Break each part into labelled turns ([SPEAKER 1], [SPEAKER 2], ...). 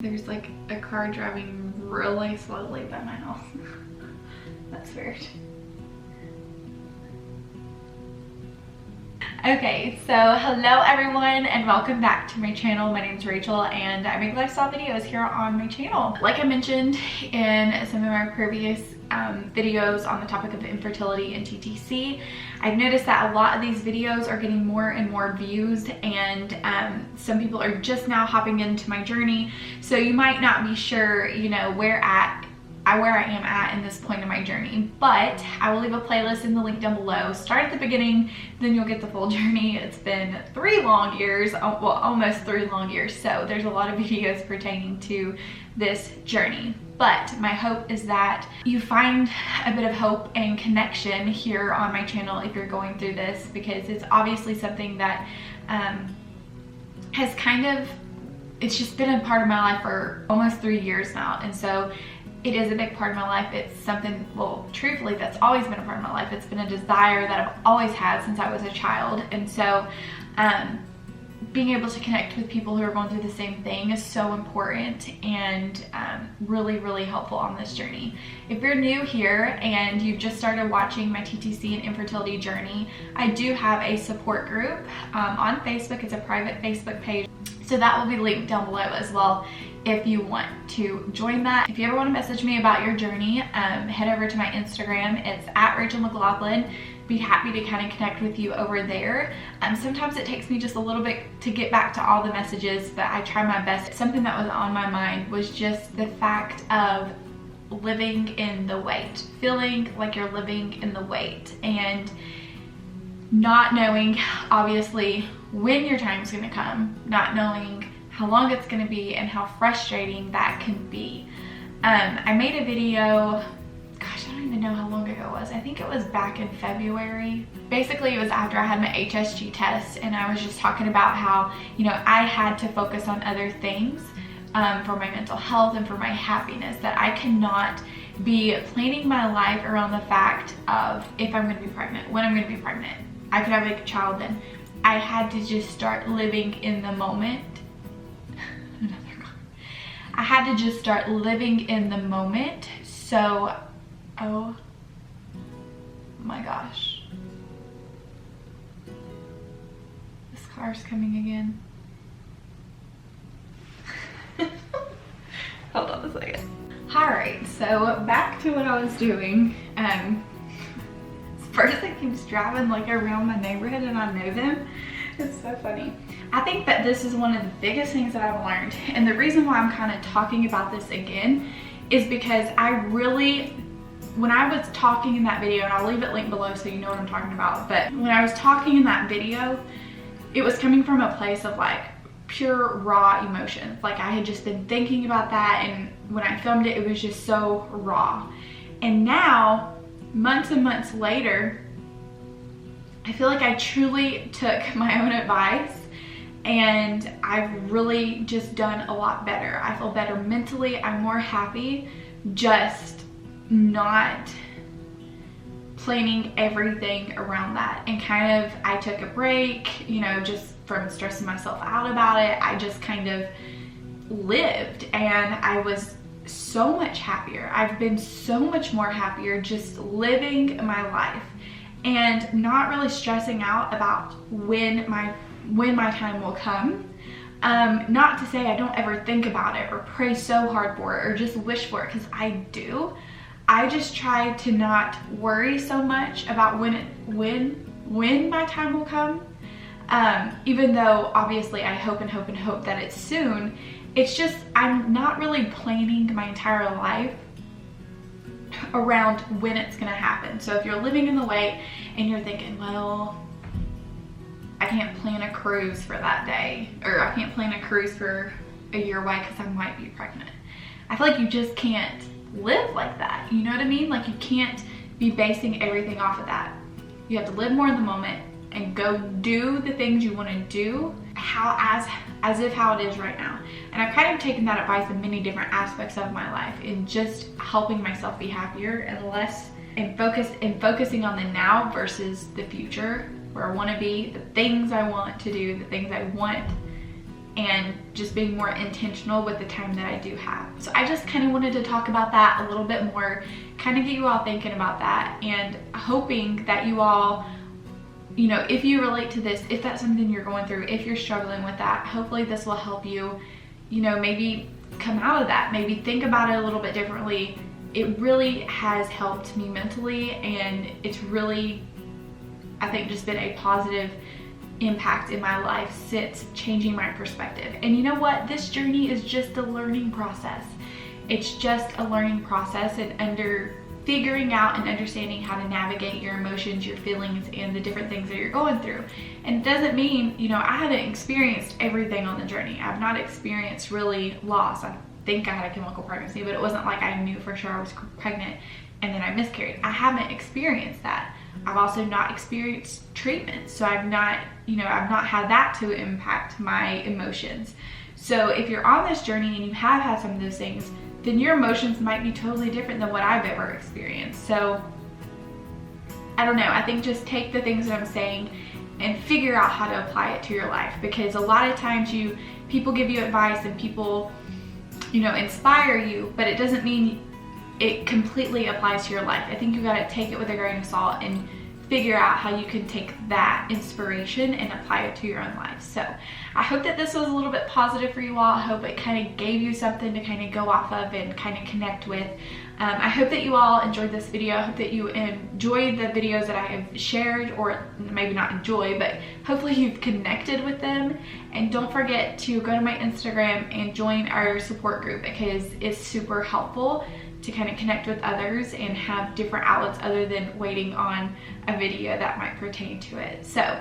[SPEAKER 1] There's like a car driving really slowly by my house. That's weird. Okay, so hello everyone and welcome back to my channel. My name is Rachel and I make lifestyle videos here on my channel. Like I mentioned in some of my previous videos on the topic of infertility and TTC, I've noticed that a lot of these videos are getting more and more views, and some people are just now hopping into my journey, so you might not be sure, you know, where I am at in this point in my journey, but I will leave a playlist in the link down below. Start at the beginning, then you'll get the full journey. It's been 3 long years, well, almost 3 long years, so there's a lot of videos pertaining to this journey. But my hope is that you find a bit of hope and connection here on my channel if you're going through this, because it's obviously something that has kind of, it's just been a part of my life for almost 3 years now, and so it is a big part of my life. It's something, well, truthfully, that's always been a part of my life. It's been a desire that I've always had since I was a child, and so being able to connect with people who are going through the same thing is so important and really helpful on this journey. If you're new here and you've just started watching my TTC and infertility journey, I do have a support group on Facebook. It's a private Facebook page, so that will be linked down below as well if you want to join that. If you ever want to message me about your journey, head over to my Instagram. It's @RachelMcLaughlin. Be happy to kind of connect with you over there. Sometimes it takes me just a little bit to get back to all the messages, but I try my best. Something that was on my mind was just the fact of living in the wait, feeling like you're living in the wait, and not knowing, obviously, when your time's gonna come, not knowing how long it's gonna be, and how frustrating that can be. I made a video, gosh, I don't even know how long ago it was. I think it was back in February. Basically, it was after I had my HSG test, and I was just talking about how, you know, I had to focus on other things for my mental health and for my happiness, that I cannot be planning my life around the fact of if I'm gonna be pregnant, when I'm gonna be pregnant. I could have a child then. I had to just start living in the moment. I had to just start living in the moment. So, oh my gosh. This car's coming again. Hold on a second. Alright, so back to what I was doing. This person keeps driving like around my neighborhood and I know them. It's so funny. I think that this is one of the biggest things that I've learned, and the reason why I'm kind of talking about this again is because I really, when I was talking in that video, and I'll leave it linked below so you know what I'm talking about, but when I was talking in that video, it was coming from a place of like pure raw emotions. Like I had just been thinking about that, and when I filmed it, it was just so raw. And now, months and months later, I feel like I truly took my own advice, and I've really just done a lot better. I feel better mentally. I'm more happy, just not planning everything around that. And kind of, I took a break, you know, just from stressing myself out about it. I just kind of lived, and I was so much happier. I've been so much more happier just living my life and not really stressing out about when my time will come. Not to say I don't ever think about it or pray so hard for it or just wish for it, because I do. I just try to not worry so much about when my time will come. Even though obviously I hope and hope and hope that it's soon. It's just, I'm not really planning my entire life around when it's gonna happen. So if you're living in the wait and you're thinking, well, I can't plan a cruise for that day, or I can't plan a cruise for a year away because I might be pregnant. I feel like you just can't live like that. You know what I mean? Like you can't be basing everything off of that. You have to live more in the moment and go do the things you want to do as if how it is right now. And I've kind of taken that advice in many different aspects of my life, in just helping myself be happier and less and focusing on the now versus the future, where I want to be, the things I want to do, the things I want, and just being more intentional with the time that I do have. So I just kind of wanted to talk about that a little bit more, kind of get you all thinking about that, and hoping that you all, you know, if you relate to this, if that's something you're going through, if you're struggling with that, hopefully this will help you, you know, maybe come out of that, maybe think about it a little bit differently. It really has helped me mentally, and it's really, I think, just been a positive impact in my life since changing my perspective. And you know what? This journey is just a learning process. It's just a learning process, and figuring out and understanding how to navigate your emotions, your feelings, and the different things that you're going through. And it doesn't mean, you know, I haven't experienced everything on the journey. I've not experienced really loss. I think I had a chemical pregnancy, but it wasn't like I knew for sure I was pregnant and then I miscarried. I haven't experienced that. I've also not experienced treatment, so I've not, you know, I've not had that to impact my emotions. So if you're on this journey and you have had some of those things, then your emotions might be totally different than what I've ever experienced. So I don't know, I think just take the things that I'm saying and figure out how to apply it to your life, because a lot of times people give you advice and people, you know, inspire you, but it doesn't mean it completely applies to your life. I think you gotta take it with a grain of salt and figure out how you can take that inspiration and apply it to your own life. So I hope that this was a little bit positive for you all. I hope it kind of gave you something to kind of go off of and kind of connect with. I hope that you all enjoyed this video. I hope that you enjoyed the videos that I have shared, or maybe not enjoy, but hopefully you've connected with them. And don't forget to go to my Instagram and join our support group, because it's super helpful to kind of connect with others and have different outlets other than waiting on a video that might pertain to it. So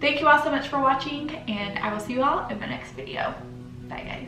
[SPEAKER 1] thank you all so much for watching, and I will see you all in my next video. Bye guys.